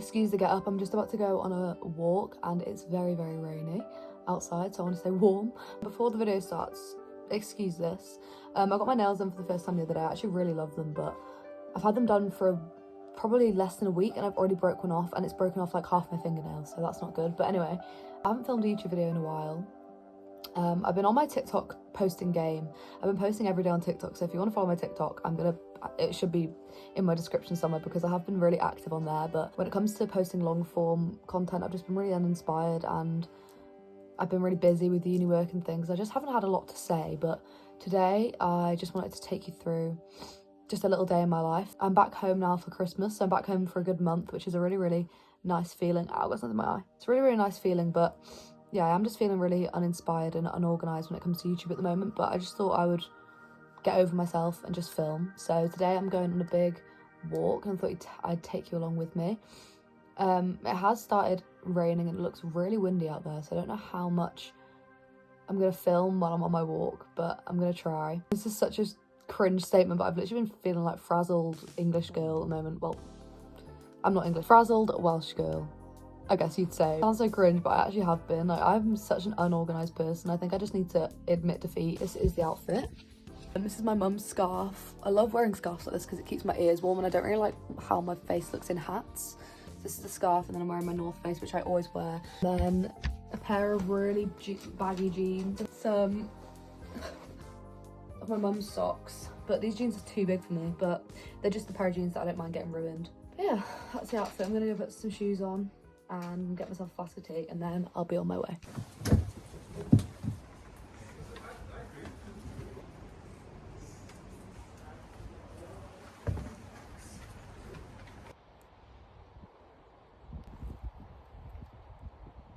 excuse the get up. I'm just about to go on a walk and it's very, very rainy outside, so I want to stay warm. Before the video starts, excuse this, I got my nails done for the first time the other day. I actually really love them, but I've had them done for probably less than a week and I've already broke one off, and it's broken off like half my fingernails, so that's not good. But anyway, I haven't filmed a YouTube video in a while. I've been on my TikTok posting game. I've been posting every day on TikTok, so if you want to follow my TikTok, it should be in my description somewhere, because I have been really active on there. But when it comes to posting long form content, I've just been really uninspired, and I've been really busy with uni work and things. I just haven't had a lot to say, but today I just wanted to take you through just a little day in my life. I'm back home now for Christmas, so I'm back home for a good month, which is a really, really nice feeling. Oh, I've got something in my eye. It's a really, really nice feeling, but yeah, I'm just feeling really uninspired and unorganised when it comes to YouTube at the moment, but I just thought I would get over myself and just film. So today I'm going on a big walk and I thought I'd take you along with me. It has started raining and it looks really windy out there, so I don't know how much I'm going to film while I'm on my walk, but I'm going to try. This is such a cringe statement, but I've literally been feeling like frazzled English girl at the moment. Well, I'm not English. Frazzled Welsh girl, I guess you'd say. Sounds so cringe, but I actually have been. Like, I'm such an unorganised person. I think I just need to admit defeat. This is the outfit. And this is my mum's scarf. I love wearing scarves like this because it keeps my ears warm, and I don't really like how my face looks in hats. So this is the scarf, and then I'm wearing my North Face, which I always wear. Then a pair of really baggy jeans. Some of my mum's socks. But these jeans are too big for me, but they're just the pair of jeans that I don't mind getting ruined. But yeah, that's the outfit. I'm gonna go put some shoes on and get myself a flask of tea, and then I'll be on my way.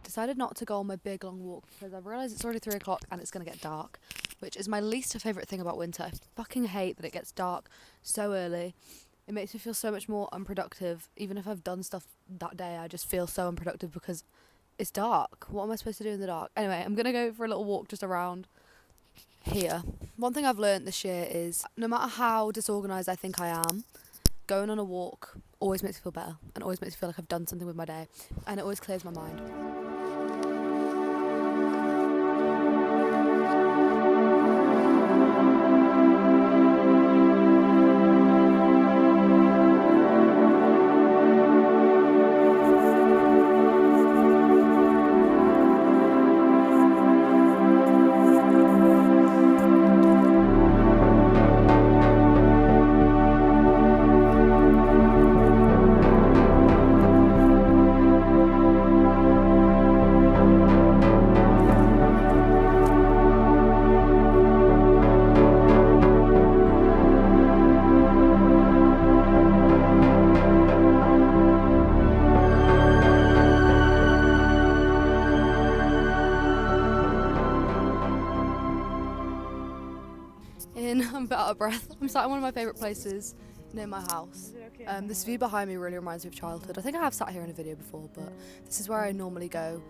Decided not to go on my big long walk because I've realised it's already 3 o'clock and it's going to get dark, which is my least favourite thing about winter. I fucking hate that it gets dark so early. It makes me feel so much more unproductive. Even if I've done stuff that day, I just feel so unproductive because it's dark. What am I supposed to do in the dark? Anyway, I'm going to go for a little walk just around here. One thing I've learnt this year is no matter how disorganised I think I am, going on a walk always makes me feel better and always makes me feel like I've done something with my day, and it always clears my mind. I'm a bit out of breath. I'm sat in one of my favourite places near my house. This view behind me really reminds me of childhood. I think I have sat here in a video before, but this is where I normally go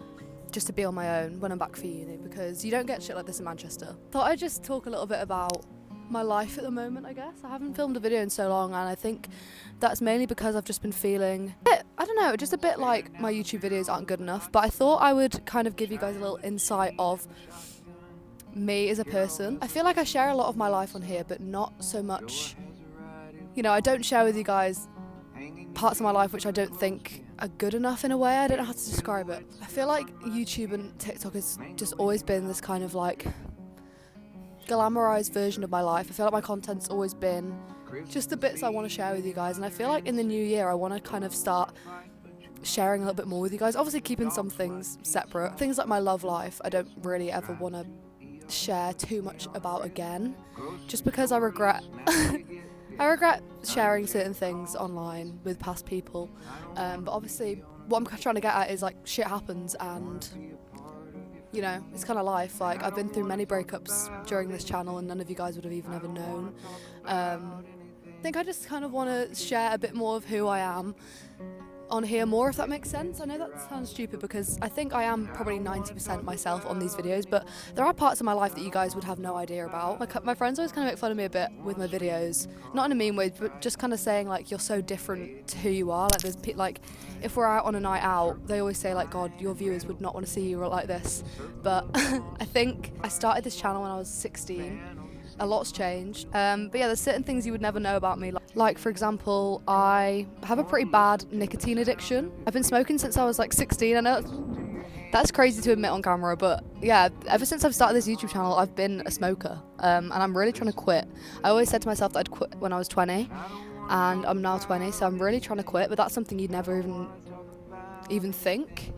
just to be on my own when I'm back for uni, because you don't get shit like this in Manchester. Thought I'd just talk a little bit about my life at the moment, I guess. I haven't filmed a video in so long, and I think that's mainly because I've just been feeling I don't know, just a bit like my YouTube videos aren't good enough, but I thought I would kind of give you guys a little insight of me as a person. I feel like I share a lot of my life on here, but not so much, you know, I don't share with you guys parts of my life which I don't think are good enough in a way. I don't know how to describe it. I feel like YouTube and TikTok has just always been this kind of like glamorized version of my life. I feel like my content's always been just the bits I want to share with you guys, and I feel like in the new year I want to kind of start sharing a little bit more with you guys, obviously keeping some things separate. Things like my love life I don't really ever want to share too much about again, just because I regret I regret sharing certain things online with past people, but obviously what I'm trying to get at is like shit happens, and you know, it's kind of life. Like, I've been through many breakups during this channel and none of you guys would have even ever known. I think I just kind of want to share a bit more of who I am on here more, if that makes sense. I know that sounds stupid because I think I am probably 90% myself on these videos, but there are parts of my life that you guys would have no idea about. My friends always kind of make fun of me a bit with my videos, not in a mean way, but just kind of saying like you're so different to who you are. Like there's like if we're out on a night out, they always say like, God, your viewers would not want to see you like this. But I think I started this channel when I was 16. A lot's changed, but yeah, there's certain things you would never know about me. Like for example, I have a pretty bad nicotine addiction. I've been smoking since I was like 16. I know that's crazy to admit on camera, but yeah, ever since I've started this YouTube channel, I've been a smoker, and I'm really trying to quit. I always said to myself that I'd quit when I was 20, and I'm now 20, so I'm really trying to quit, but that's something you'd never even think.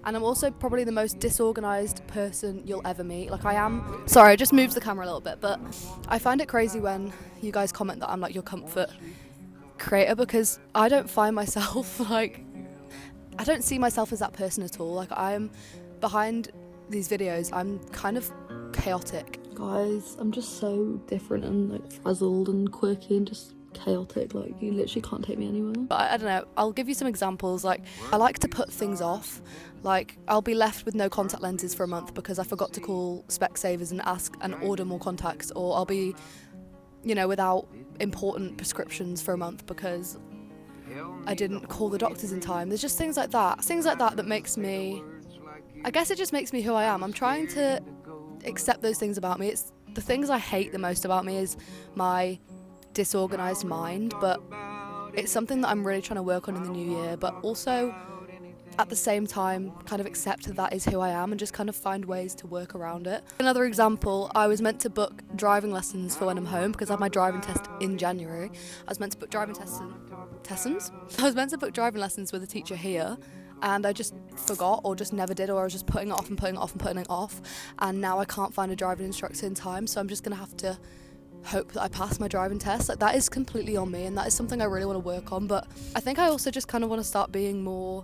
And I'm also probably the most disorganised person you'll ever meet. Like I am, sorry, I just moved the camera a little bit, but I find it crazy when you guys comment that I'm like your comfort creator, because I don't find myself like, I don't see myself as that person at all. Like I'm behind these videos, I'm kind of chaotic. Guys, I'm just so different and like frazzled and quirky and just chaotic. Like you literally can't take me anywhere. But I don't know, I'll give you some examples. Like I like to put things off. Like I'll be left with no contact lenses for a month because I forgot to call Specsavers and ask and order more contacts, or I'll be, you know, without important prescriptions for a month because I didn't call the doctors in time. There's just things like that that makes me, I guess it just makes me who I am. I'm trying to accept those things about me. It's the things I hate the most about me is my disorganised mind, but it's something that I'm really trying to work on in the new year, but also at the same time kind of accept that that is who I am and just kind of find ways to work around it. Another example, I was meant to book driving lessons for when I'm home because I have my driving test in January. I was meant to book driving lessons with a teacher here, and I just forgot or just never did, or I was just putting it off and putting it off and putting it off, and now I can't find a driving instructor in time, so I'm just gonna have to hope that I pass my driving test. Like that is completely on me, and that is something I really want to work on. But I think I also just kind of want to start being more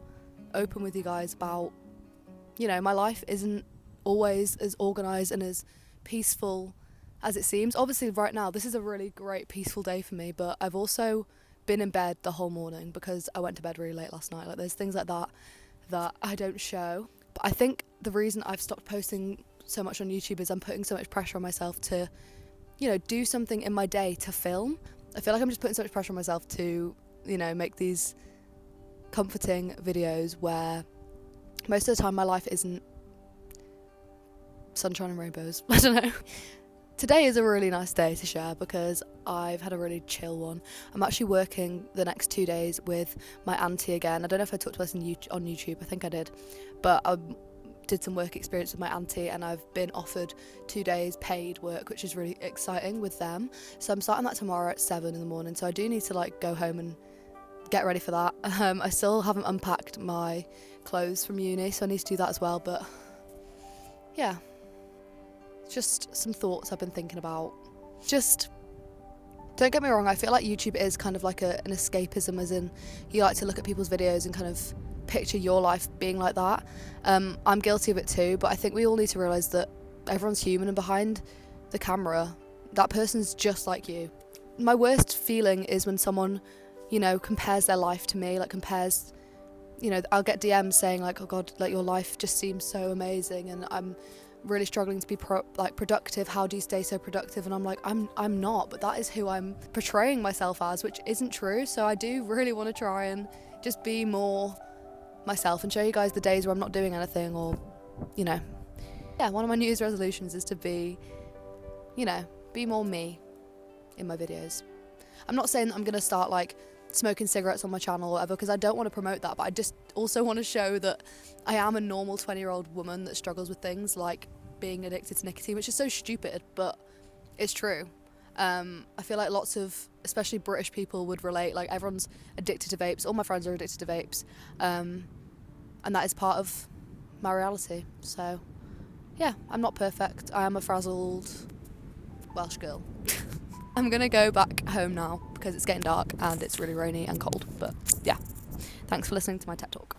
open with you guys about, you know, my life isn't always as organised and as peaceful as it seems. Obviously right now this is a really great peaceful day for me, but I've also been in bed the whole morning because I went to bed really late last night. Like there's things like that that I don't show. But I think the reason I've stopped posting so much on YouTube is I'm putting so much pressure on myself to, you know, do something in my day to film. I feel like I'm just putting so much pressure on myself to, you know, make these comforting videos where most of the time my life isn't sunshine and rainbows. I don't know. Today is a really nice day to share because I've had a really chill one. I'm actually working the next 2 days with my auntie again. I don't know if I talked about this on YouTube, I think I did, but I did some work experience with my auntie and I've been offered 2 days paid work, which is really exciting with them. So I'm starting that tomorrow at 7 in the morning, so I do need to like go home and get ready for that. I still haven't unpacked my clothes from uni, so I need to do that as well. But yeah, just some thoughts I've been thinking about. Just don't get me wrong, I feel like YouTube is kind of like an escapism, as in you like to look at people's videos and kind of picture your life being like that. I'm guilty of it too, but I think we all need to realise that everyone's human, and behind the camera that person's just like you. My worst feeling is when someone, you know, compares their life to me, like compares, you know, I'll get DMs saying like, oh God, like your life just seems so amazing and I'm really struggling to be productive. How do you stay so productive? And I'm like, I'm not, but that is who I'm portraying myself as, which isn't true. So I do really want to try and just be more myself and show you guys the days where I'm not doing anything, or, you know, yeah, one of my New Year's resolutions is to be, you know, be more me in my videos. I'm not saying that I'm going to start like smoking cigarettes on my channel or whatever, because I don't want to promote that, but I just also want to show that I am a normal 20-year-old woman that struggles with things like being addicted to nicotine, which is so stupid, but it's true. I feel like lots of, especially British people, would relate. Like everyone's addicted to vapes. All my friends are addicted to vapes, and that is part of my reality. So yeah, I'm not perfect. I am a frazzled Welsh girl. I'm gonna go back home now because it's getting dark and it's really rainy and cold. But yeah, thanks for listening to my TED Talk.